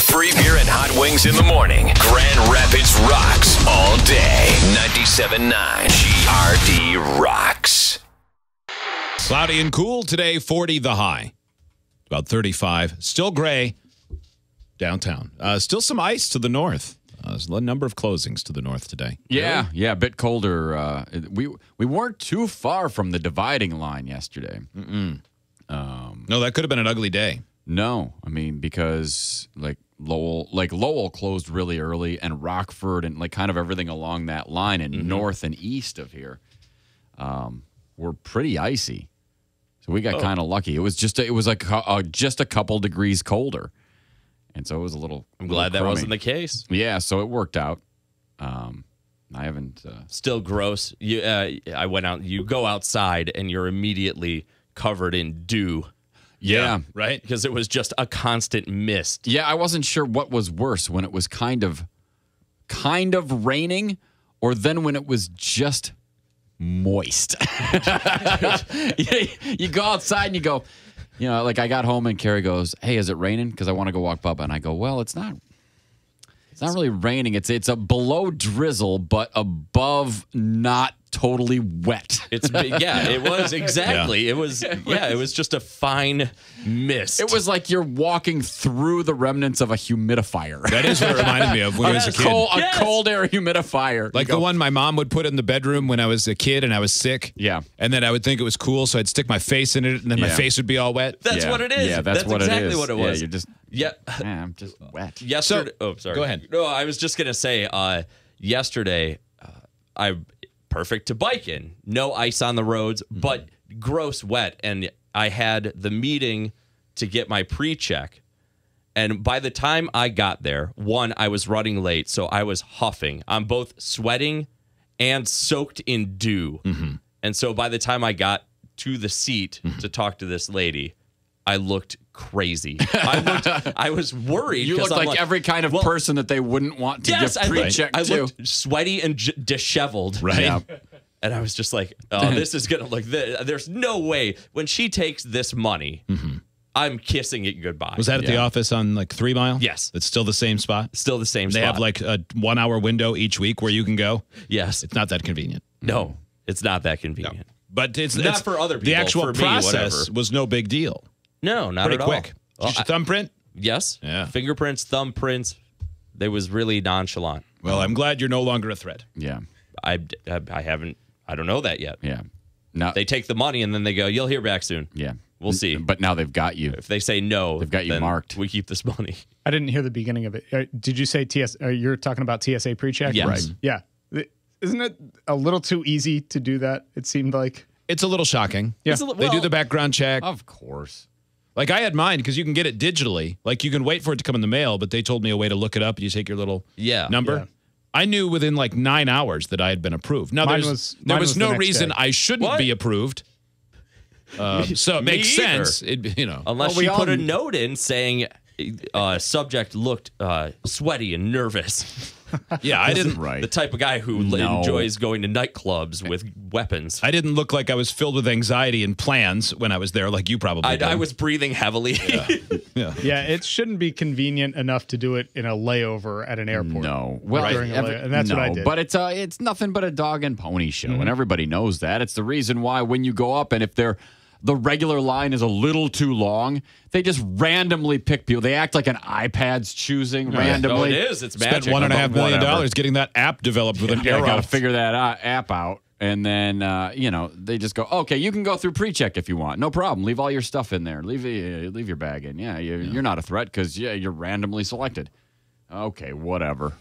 Free beer and hot wings in the morning. Grand Rapids rocks all day. 97.9 GRD rocks. Cloudy and cool today, 40 the high. About 35. Still gray downtown. Still some ice to the north. There's a number of closings to the north today. Yeah, a bit colder. We weren't too far from the dividing line yesterday. No, that could have been an ugly day. No, I mean, because Lowell closed really early, and Rockford and kind of everything along that line and north and east of here were pretty icy. So we got kind of lucky. It was just a couple degrees colder, and so it was a little. I'm glad that wasn't the case. Yeah, so it worked out. I haven't. Still gross. I went out. You go outside, and you're immediately covered in dew. Yeah, right? Because it was just a constant mist. Yeah, I wasn't sure what was worse, when it was kind of raining, or then when it was just moist. You go outside and you go, I got home and Carrie goes, "Hey, is it raining? Because I want to go walk Bubba." And I go, "Well, it's not. It's not really raining. It's a below drizzle, but above not totally wet." It was exactly. Yeah. It was just a fine mist. It was like you're walking through the remnants of a humidifier. That is what it reminded me of when I was a kid. A cold air humidifier. Like the one my mom would put in the bedroom when I was a kid and I was sick. Yeah. And then I would think it was cool, so I'd stick my face in it, and then my face would be all wet. That's what it is. Yeah, that's what exactly it is. What it was. Yeah, you're just. Yeah. I'm just wet. Yesterday. Sorry. Go ahead. No, I was just gonna say. Yesterday, perfect to bike in. No ice on the roads, but gross wet. And I had the meeting to get my pre-check. And by the time I got there, I was running late, so I was huffing. I'm both sweating and soaked in dew. Mm-hmm. And so by the time I got to the seat to talk to this lady, I looked crazy. I was worried. You looked like every kind of person that they wouldn't want to give pre-check to. I looked sweaty and disheveled. Right. Yeah. And I was just like, oh, this is going to look this. There's no way. When she takes this money, I'm kissing it goodbye. Was that at the office on 3 Mile? Yes. It's still the same spot? Still the same spot. They have a 1 hour window each week where you can go? Yes. It's not that convenient. No, it's not that convenient. No. But it's not for other people. The actual for me, process whatever. was no big deal. No, not Pretty at quick. all. Did you thumbprint? Yes. Yeah. Fingerprints, thumbprints. They was really nonchalant. Well, I'm glad you're no longer a threat. Yeah. I don't know that yet. Yeah. Now they take the money and then they go, "You'll hear back soon." Yeah. We'll see. But now they've got you. If they say no, they've got you marked. We keep this money. I didn't hear the beginning of it. Did you say you're talking about TSA pre-check? Yes. Right. Yeah. Isn't it a little too easy to do that? It seemed like. It's a little shocking. Yeah. They do the background check. Of course. I had mine because you can get it digitally. You can wait for it to come in the mail, but they told me a way to look it up. You take your little number. Yeah. I knew within 9 hours that I had been approved. Now, there was no reason I shouldn't be approved. So it makes sense. Unless you put a note in saying subject looked sweaty and nervous. Yeah, I didn't. Right. The type of guy who enjoys going to nightclubs with weapons. I didn't look like I was filled with anxiety and plans when I was there, like you probably did. I was breathing heavily. Yeah, it shouldn't be convenient enough to do it in a layover at an airport. No. Well, and that's what I did. But it's nothing but a dog and pony show, and everybody knows that. It's the reason why when you go up, and if the regular line is a little too long, they just randomly pick people. They act like an iPad's choosing randomly. No, it is. It's magic. Spent $1.5 million getting that app developed with an arrow. Got to figure that app out. And then, they just go, okay, you can go through pre-check if you want. No problem. Leave all your stuff in there. Leave your bag in. Yeah, you're not a threat because, you're randomly selected. Okay, whatever.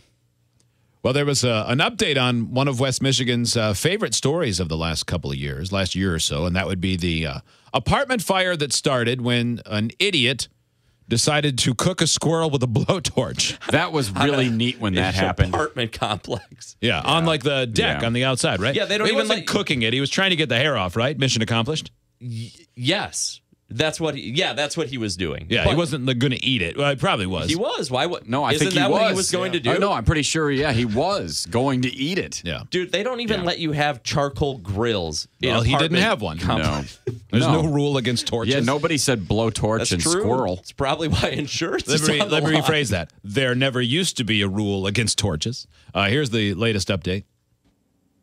Well, there was an update on one of West Michigan's favorite stories of the last year or so, and that would be the apartment fire that started when an idiot decided to cook a squirrel with a blowtorch. That was really neat when that happened. Apartment complex. Yeah, on the deck on the outside, right? Yeah, they don't he even wasn't cooking it. He was trying to get the hair off, right? Mission accomplished? Yes. That's what he was doing. Yeah, But he wasn't going to eat it. Well, he probably was. He was. Why would? No, I Isn't think he that was. what he was going to do? No, I'm pretty sure. Yeah, he was going to eat it. Yeah. Dude, they don't even let you have charcoal grills. Well, he didn't have one. No. There's No. no rule against torches. Yeah, nobody said blowtorch That's and true. squirrel. It's probably why insurance Let is me on the line. rephrase that. There never used to be a rule against torches. Here's the latest update.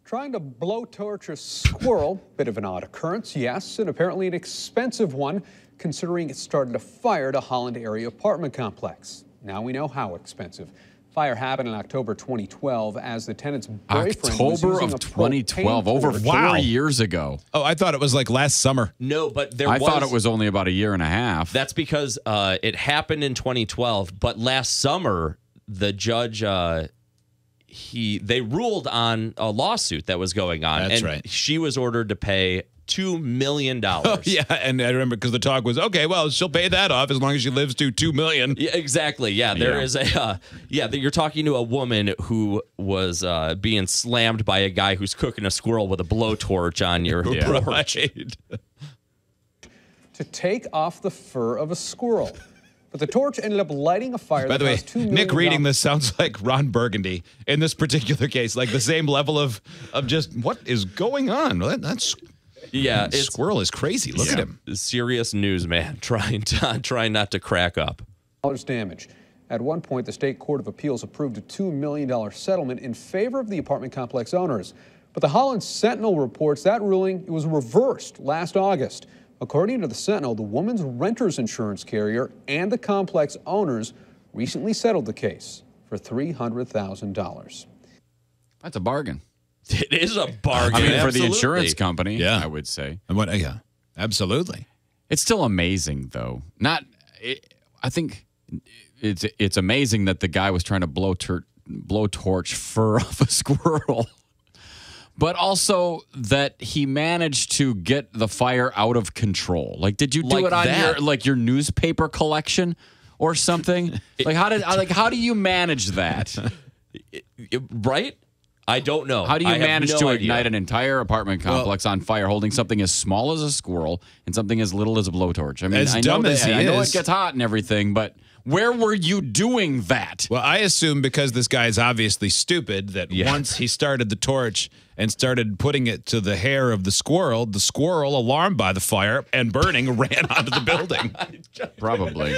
Trying to blowtorch a squirrel, bit of an odd occurrence, yes, and apparently an expensive one, considering it started a fire at a Holland area apartment complex. Now we know how expensive. Fire happened in October 2012 as the tenant's boyfriend was October using of a 2012, propane over torch. 4 years ago. Oh, I thought it was like last summer. No, but I thought it was only about a year and a half. That's because it happened in 2012, but last summer the judge they ruled on a lawsuit that was going on. That's and right. She was ordered to pay $2 million. Oh, yeah, and I remember because the talk was, okay, well, she'll pay that off as long as she lives to $2 million. Yeah, exactly. Yeah, there Yeah. is a you're talking to a woman who was being slammed by a guy who's cooking a squirrel with a blowtorch on your porch. Right. To take off the fur of a squirrel. But the torch ended up lighting a fire By that the way, caused $2 million. Nick reading this sounds like Ron Burgundy in this particular case, like the same level of just what is going on. Well, that's Yeah, it's squirrel is crazy. Look at him. serious news, man. Trying not to crack up. Damage. At one point, the State Court of Appeals approved a $2 million settlement in favor of the apartment complex owners. But the Holland Sentinel reports that ruling was reversed last August. According to the Sentinel, the woman's renter's insurance carrier and the complex owners recently settled the case for $300,000. That's a bargain. It is a bargain. I mean, for the absolutely. insurance company, Yeah. I would say. And what? Yeah, absolutely. It's still amazing, though. I think it's amazing that the guy was trying to blowtorch fur off a squirrel, but also that he managed to get the fire out of control. Like, did you do Like it on that. your newspaper collection or something? How do you manage that? Right? I don't know. How do you I have manage no to idea. ignite an entire apartment complex on fire, holding something as small as a squirrel and something as little as a blowtorch? I mean, As I know dumb as he I know is. it gets hot and everything, but where were you doing that? Well, I assume because this guy is obviously stupid that once he started the torch and started putting it to the hair of the squirrel, alarmed by the fire and burning, ran onto the building. Probably.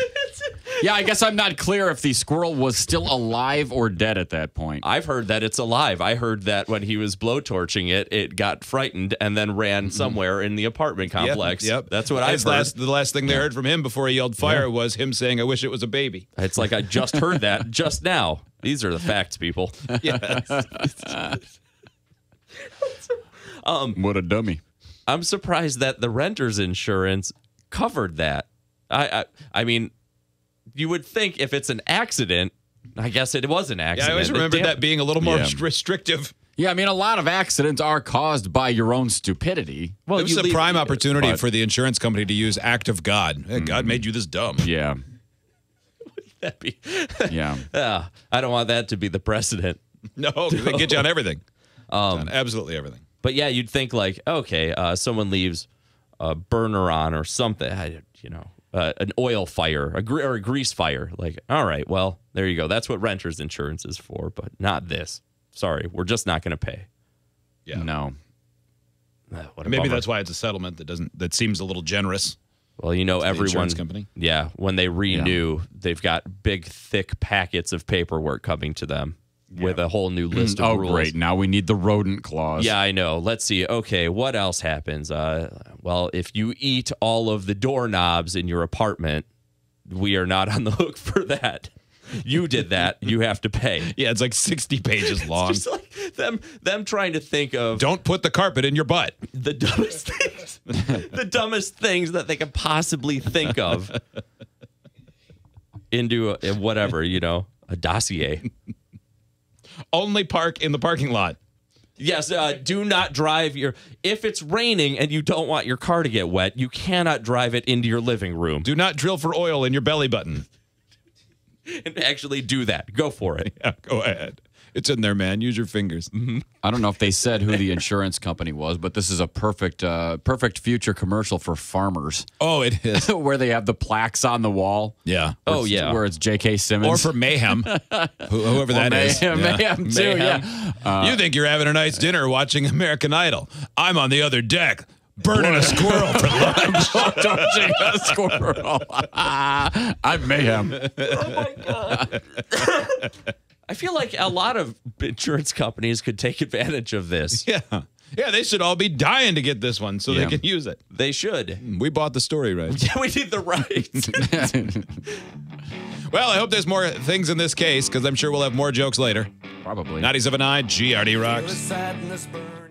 Yeah, I guess I'm not clear if the squirrel was still alive or dead at that point. I've heard that it's alive. I heard that when he was blowtorching it, it got frightened and then ran somewhere in the apartment complex. Yep. That's what I've heard. The last thing they heard from him before he yelled fire was him saying, "I wish it was a baby." It's like I just heard that just now. These are the facts, people. What a dummy. I'm surprised that the renter's insurance covered that. I mean, you would think if it's an accident, I guess it was an Yeah, accident. I always remembered that being a little more restrictive. Yeah, I mean, a lot of accidents are caused by your own stupidity. Well, it was a prime opportunity but- for the insurance company to use act of God. Hey, God made you this dumb. Yeah. That'd be, Yeah. I don't want that to be the precedent. No, they get you on everything. On absolutely everything. But yeah, you'd think like, okay, someone leaves a burner on or something, an oil fire, or a grease fire. Like, all right, well, there you go. That's what renter's insurance is for, but not this. Sorry, we're just not going to pay. Yeah. No. What a Maybe bummer. that's why it's a settlement that seems a little generous. Well, everyone, insurance company. Yeah, when they renew, they've got big, thick packets of paperwork coming to them with a whole new list of rules. Oh, great. Now we need the rodent clause. Yeah, I know. Let's see. Okay, what else happens? Well, if you eat all of the doorknobs in your apartment, we are not on the hook for that. You did that. You have to pay. Yeah, it's like 60 pages long. Just like them trying to think of Don't put the carpet in your butt. the dumbest things, the dumbest things that they could possibly think of into a dossier. Only park in the parking lot. Yes, do not drive if it's raining and you don't want your car to get wet, you cannot drive it into your living room. Do not drill for oil in your belly button. And actually do that. Go for it. Yeah, go ahead. It's in there, man. Use your fingers. I don't know if they said who the insurance company was, but this is a perfect future commercial for farmers. Oh, it is. Where they have the plaques on the wall. Yeah. Oh, yeah. Where it's J.K. Simmons. Or for Mayhem. Whoever that is. Mayhem, too, yeah. You think you're having a nice dinner watching American Idol. I'm on the other deck. Burning a squirrel for lunch. Touching a squirrel. I'm Mayhem. Oh, my God. I feel like a lot of insurance companies could take advantage of this. Yeah. Yeah, they should all be dying to get this one so they can use it. They should. We bought the story rights. Yeah, we need the rights. Well, I hope there's more things in this case because I'm sure we'll have more jokes later. Probably. 97.9 GRD Rocks.